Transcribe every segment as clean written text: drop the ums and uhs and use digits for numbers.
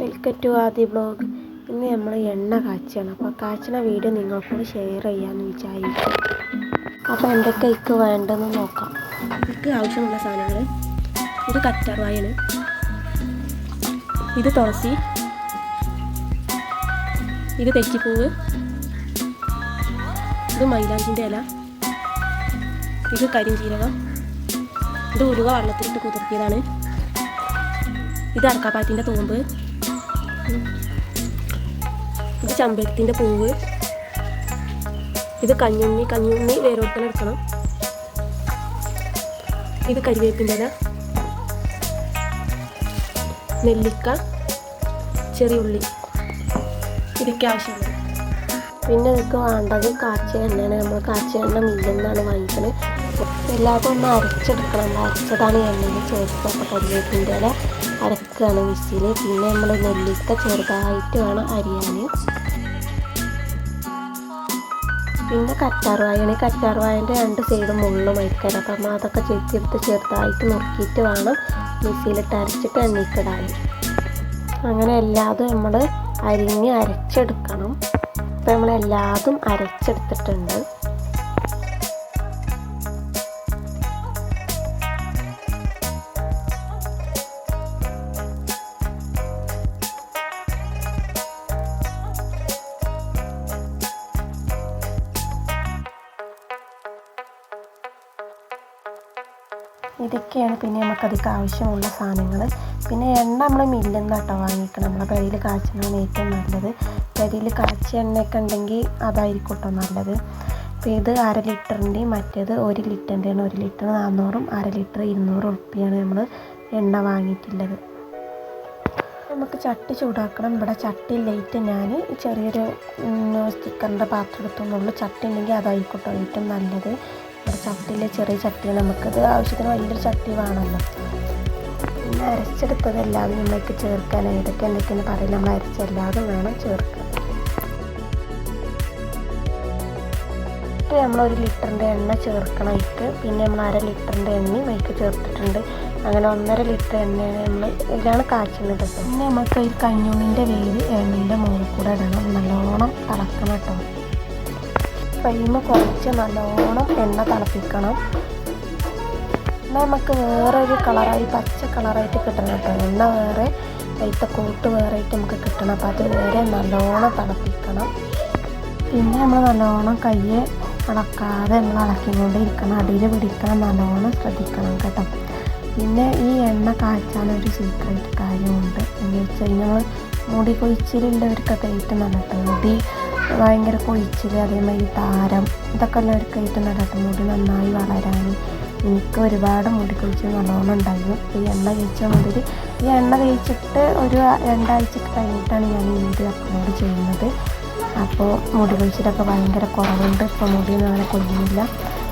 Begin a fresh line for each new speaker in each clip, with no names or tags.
Welcome to Adi blog. ഇന്ന് നമ്മൾ എണ്ണ കാച്ചുകയാണ്. അപ്പോൾ കാച്ചുന്ന വീഡിയോ നിങ്ങൾക്കൂടെ ഷെയർ ചെയ്യാമെന്ന് വിചാരിച്ചു. അപ്പോൾ എന്തൊക്കെ വേണ്ടതെന്ന് നോക്കാം. എനിക്ക് ആവശ്യമുള്ള സാധനങ്ങൾ: ഇത് കറ്റാർവാഴയാണ്, ഇത് തുളസി, ഇത് തെച്ചിപ്പൂവ്, ഇത് മൈലാഞ്ചിൻ്റെ ഇല, ഇത് കരിഞ്ചീരകം, ഇത് ഉലുവ വെള്ളത്തിലിട്ട് കുതിർത്തിയതാണ്, ഇത് അടക്കാപ്പായത്തിൻ്റെ തൂമ്പ്, ഇത് ചെമ്പരത്തിൻ്റെ പൂവ്, ഇത് കഞ്ഞുണ്ണി വേരോട്ടം എടുക്കണം, ഇത് കരിവേപ്പിൻ്റെ ഇല, നെല്ലിക്ക, ചെറിയ ഉള്ളി, ഇതൊക്കെ ആവശ്യമുള്ളത്. പിന്നെ ഇതൊക്കെ വേണ്ടത് കാച്ചിയ എണ്ണയാണ്. നമ്മൾ കാച്ചിയ എണ്ണ മില്ലിൽ നിന്നാണ് വാങ്ങിക്കുന്നത്. എല്ലാതും ഒന്ന് അരച്ചെടുക്കണം. അരച്ചതാണ് എണ്ണയിൽ ചേർത്ത്. അപ്പോൾ കരിവേപ്പിൻ്റെ ഇല അരക്കുകയാണ് മിക്സിയിൽ. പിന്നെ നമ്മൾ നെല്ലിക്ക ചെറുതായിട്ട് വേണം അരിയാൻ. പിന്നെ കറ്റാർവാഴയാണ്. കറ്റാർവാഴൻ്റെ രണ്ട് സൈഡും മുള്ളും വയ്ക്കാൻ. അപ്പം അതൊക്കെ ചെത്തിയെടുത്ത് ചെറുതായിട്ട് നുറുക്കിയിട്ട് വേണം മിക്സിയിലിട്ട് അരച്ചിട്ട് എണ്ണയ്ക്കിടാൻ. അങ്ങനെ എല്ലാതും നമ്മൾ അരച്ചെടുക്കണം. അപ്പോൾ നമ്മളെല്ലാതും അരച്ചെടുത്തിട്ടുണ്ട്. ഇതൊക്കെയാണ് പിന്നെ നമുക്കതിലേക്ക് ആവശ്യമുള്ള സാധനങ്ങൾ. പിന്നെ എണ്ണ നമ്മൾ മില്ലിൽ നിന്ന് കേട്ടോ വാങ്ങിക്കണം. നമ്മളെ പെരയിൽ കാച്ചുന്നതാണ് ഏറ്റവും നല്ലത്. പെരയിൽ കാച്ചിയ എണ്ണയൊക്കെ ഉണ്ടെങ്കിൽ അതായിരിക്കും കേട്ടോ നല്ലത്. അപ്പോൾ ഇത് 1/2 ലിറ്ററിൻ്റെയും മറ്റേത് 1 ലിറ്ററിൻ്റെയാണ്. 1 ലിറ്റർ 400, 1/2 ലിറ്റർ 200 ഉറുപ്പിയാണ് നമ്മൾ എണ്ണ വാങ്ങിയിട്ടുള്ളത്. നമുക്ക് ചട്ടി ചൂടാക്കണം. ഇവിടെ ചട്ടി ഇല്ലായിട്ട് ഞാൻ ചെറിയൊരു സ്റ്റിക്കറിൻ്റെ പാത്രം എടുത്തുന്നുള്ളൂ. ചട്ടി ഉണ്ടെങ്കിൽ അതായിരിക്കും കേട്ടോ ഏറ്റവും നല്ലത്. ഇവിടെ ചട്ടിയിലെ ചെറിയ ചട്ടിയാണ്. നമുക്കത് ആവശ്യത്തിന് വലിയൊരു ചട്ടി വേണമല്ലോ. പിന്നെ അരച്ചെടുത്തതെല്ലാതും നമ്മൾക്ക് ചേർക്കാൻ എന്തൊക്കെയെന്ന് പറയില്ല. നമ്മൾ അരച്ചെല്ലാതും വേണം ചേർക്കാൻ. നമ്മൾ 1 ലിറ്ററിൻ്റെ എണ്ണ ചേർക്കണം അതിക്ക്. പിന്നെ നമ്മൾ 1/2 ലിറ്ററിൻ്റെ എണ്ണയും അതിക്ക് ചേർത്തിട്ടുണ്ട്. അങ്ങനെ 1.5 ലിറ്റർ എണ്ണയാണ് നമ്മൾ ഇതിലാണ് കാച്ചുന്നത്. പിന്നെ നമുക്ക് ഈ കഞ്ഞുണ്ണിൻ്റെ വേര് എണ്ണയുടെ മുകളിൽ കൂടെ ഇടണം. നല്ലോണം തിളക്കണം കേട്ടോ. ഫ്ലെയിം കുറച്ച് നല്ലോണം എണ്ണ തിളപ്പിക്കണം. എന്നാൽ നമുക്ക് വേറൊരു കളറായി പച്ച കളറായിട്ട് കിട്ടണം കേട്ടോ. എണ്ണ വേറെ അതിൻ്റെ കൂട്ട് വേറെ ആയിട്ട് നമുക്ക് കിട്ടണം. അപ്പോൾ അത് വേറെ നല്ലോണം തിളപ്പിക്കണം. പിന്നെ നമ്മൾ നല്ലോണം കയ്യെ ഇളക്കാതെ നമ്മൾ ഇളക്കിക്കൊണ്ടിരിക്കണം. അടിയിൽ പിടിക്കണം. നല്ലോണം ശ്രദ്ധിക്കണം കേട്ടോ. പിന്നെ ഈ എണ്ണ കാച്ചാനൊരു സീക്രട്ട് കാര്യമുണ്ട്. എന്ന് വെച്ച് കഴിഞ്ഞാൽ നമ്മൾ മുടി കൊഴിച്ചിലുള്ളവർക്കൊക്കെ ഏറ്റവും നല്ലത്. മുടി ഭയങ്കര കൊഴിച്ചിൽ, അതേമാതിരി താരം, ഇതൊക്കെ ഉള്ളവർക്കായിട്ട് നല്ലത്. മുടി നന്നായി വളരാൻ. എനിക്ക് ഒരുപാട് മുടി കൊഴിച്ചിൽ നല്ലോണം ഉണ്ടായിരുന്നു. ഈ എണ്ണ തേച്ച മുതൽ ഈ എണ്ണ തേച്ചിട്ട് ഒരു 2 ആഴ്ച കഴിഞ്ഞിട്ടാണ് ഞാൻ ഈ വീഡിയോ അപ്ലോഡ് ചെയ്യുന്നത്. അപ്പോൾ മുടി കൊഴിച്ചിലൊക്കെ ഭയങ്കര കുറവുണ്ട്. ഇപ്പോൾ മുടിയൊന്നും അങ്ങനെ കൊഴിയുന്നില്ല.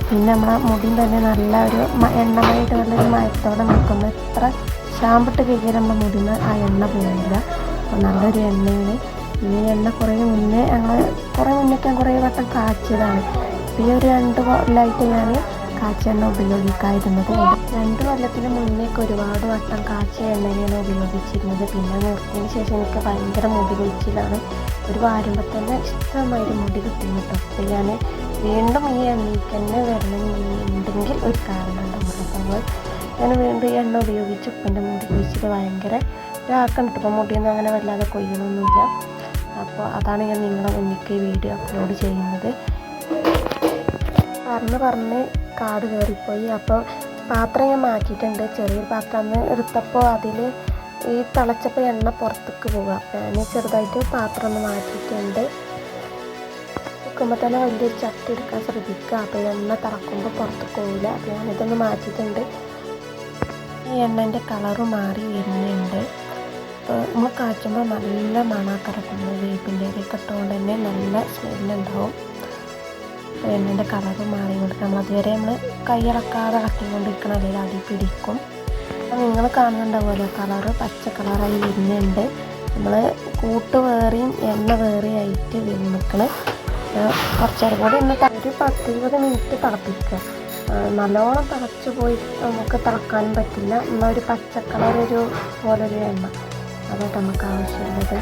പിന്നെ നമ്മളെ മുടിയും തന്നെ നല്ല ഒരു എണ്ണമായിട്ട് നല്ലൊരു മയത്തോടെ നിൽക്കുന്ന എത്ര ഷാമ്പിട്ട് കഴിക്കാൻ നമ്മുടെ മുടിയിൽ ആ എണ്ണ പോകില്ല. അപ്പോൾ നല്ലൊരു എണ്ണയാണ്. ഈ എണ്ണ കുറേ മുന്നേക്ക് ഞാൻ കുറേ വട്ടം കാച്ചിയതാണ്. ഈ ഒരു 2 കൊല്ലമായിട്ട് ഞാൻ കാച്ചിയ എണ്ണ ഉപയോഗിക്കാതിരുന്നത്. 2 കൊല്ലത്തിന് മുന്നേക്ക് ഒരുപാട് വട്ടം കാച്ചിയ എണ്ണയാണ് ഉപയോഗിച്ചിരുന്നത്. പിന്നെ നിർത്തിയതിന് ശേഷം എനിക്ക് ഭയങ്കര മുടി കൊഴിച്ചിലാണ്. ഒരു വാരുമ്പോൾ തന്നെ ഇഷ്ടമായൊരു മുടി കിട്ടുന്നു കേട്ടോ. അപ്പോൾ ഞാൻ വീണ്ടും ഈ എണ്ണയ്ക്ക് തന്നെ വരണമെന്നുണ്ടെങ്കിൽ ഒരു കാരണം ഉണ്ടാവും. അപ്പോൾ ഞാൻ വീണ്ടും ഈ എണ്ണ ഉപയോഗിച്ച് ഉപ്പൻ്റെ മുടി കൊഴിച്ചിട്ട് ഭയങ്കര ഇതാക്കണം കേട്ടോ. അപ്പോൾ മുടിയൊന്നും അങ്ങനെ വല്ലാതെ കൊയ്യണമൊന്നുമില്ല. അപ്പോൾ അതാണ് ഞാൻ നിങ്ങളെ മുന്നിലേക്ക് ഈ വീഡിയോ അപ്ലോഡ് ചെയ്യുന്നത്. പറഞ്ഞ് കാട് കയറിപ്പോയി. അപ്പോൾ പാത്രം ഞാൻ മാറ്റിയിട്ടുണ്ട്. ചെറിയൊരു പാത്രം അന്ന് എടുത്തപ്പോൾ അതിൽ ഈ തിളച്ചപ്പോൾ എണ്ണ പുറത്തേക്ക് പോകുക. അപ്പോൾ ഞാൻ ചെറുതായിട്ട് പാത്രം ഒന്ന് മാറ്റിയിട്ടുണ്ട്. വെക്കുമ്പോൾ തന്നെ വലിയൊരു ചട്ടി എടുക്കാൻ ശ്രദ്ധിക്കുക. അപ്പോൾ എണ്ണ തിളക്കുമ്പോൾ പുറത്തേക്ക് പോകില്ല. അപ്പോൾ ഞാനിതൊന്ന് മാറ്റിയിട്ടുണ്ട്. ഈ എണ്ണൻ്റെ കളറ് മാറി വരുന്നുണ്ട്. അപ്പോൾ നമ്മൾ കാച്ചുമ്പോൾ നല്ല മണക്കിറക്കുന്നു. വേപ്പിൻ്റെ ഇലയൊക്കെ ഇട്ടുകൊണ്ട് തന്നെ നല്ല സ്മെല്ലുണ്ടാവും. അപ്പോൾ എണ്ണൻ്റെ കളറ് മാറി കൊടുക്കുക. നമ്മളതുവരെ നമ്മൾ കൈയിളക്കാതെ ഇളക്കിക്കൊണ്ടിരിക്കണം, അല്ലെങ്കിൽ അടി പിടിക്കും. അപ്പോൾ നിങ്ങൾ കാണുന്നുണ്ടാവുമല്ലോ കളറ് പച്ച കളറായി വരുന്നുണ്ട്. നമ്മൾ കൂട്ട് വേറെയും എണ്ണ വേറെയും ആയിട്ട് നിൽക്കണം. കുറച്ചേരം കൂടി ഒന്ന് ഒരു 10-20 മിനിറ്റ് തിളപ്പിക്കുക. നല്ലോണം തിളച്ച് പോയി നമുക്ക് തിളക്കാനും പറ്റില്ല. എന്നാൽ ഒരു പച്ചക്കളർ പോലൊരു എണ്ണ അതായിട്ട് നമുക്ക് ആവശ്യമുള്ളത്.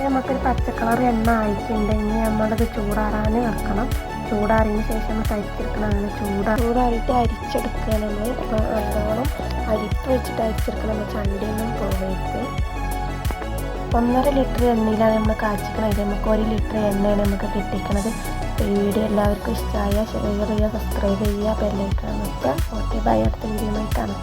നമുക്കൊരു പച്ച കളർ എണ്ണ ആയിട്ടുണ്ട്. ഇനി നമ്മളത് ചൂടാറാൻ വെക്കണം. ചൂടാറിയതിന് ശേഷം നമ്മൾ തരിച്ചെടുക്കണം. അങ്ങനെ ചൂടാറിയിട്ട് അരിച്ചെടുക്കുക നമ്മൾ. അപ്പോൾ നല്ലോണം അരിപ്പ് വെച്ചിട്ട് അരിച്ചെടുക്കണം. നമ്മൾ ചണ്ടിയൊന്നും പോകരുത്. 1.5 ലിറ്റർ എണ്ണയിലാണ് നമ്മൾ കാച്ചിക്കണത്. ഇത് നമുക്ക് 1 ലിറ്റർ എണ്ണയാണ് നമുക്ക് കിട്ടിക്കണത്. ഈ വീഡിയോ എല്ലാവർക്കും ഇഷ്ടമായ ഷെയർ ചെയ്യുക, സബ്സ്ക്രൈബ് ചെയ്യുക, ബെല്ലൈക്കൺ അമർത്തുക. Okay, bye. അടുത്ത വീഡിയോയിൽ കാണാം.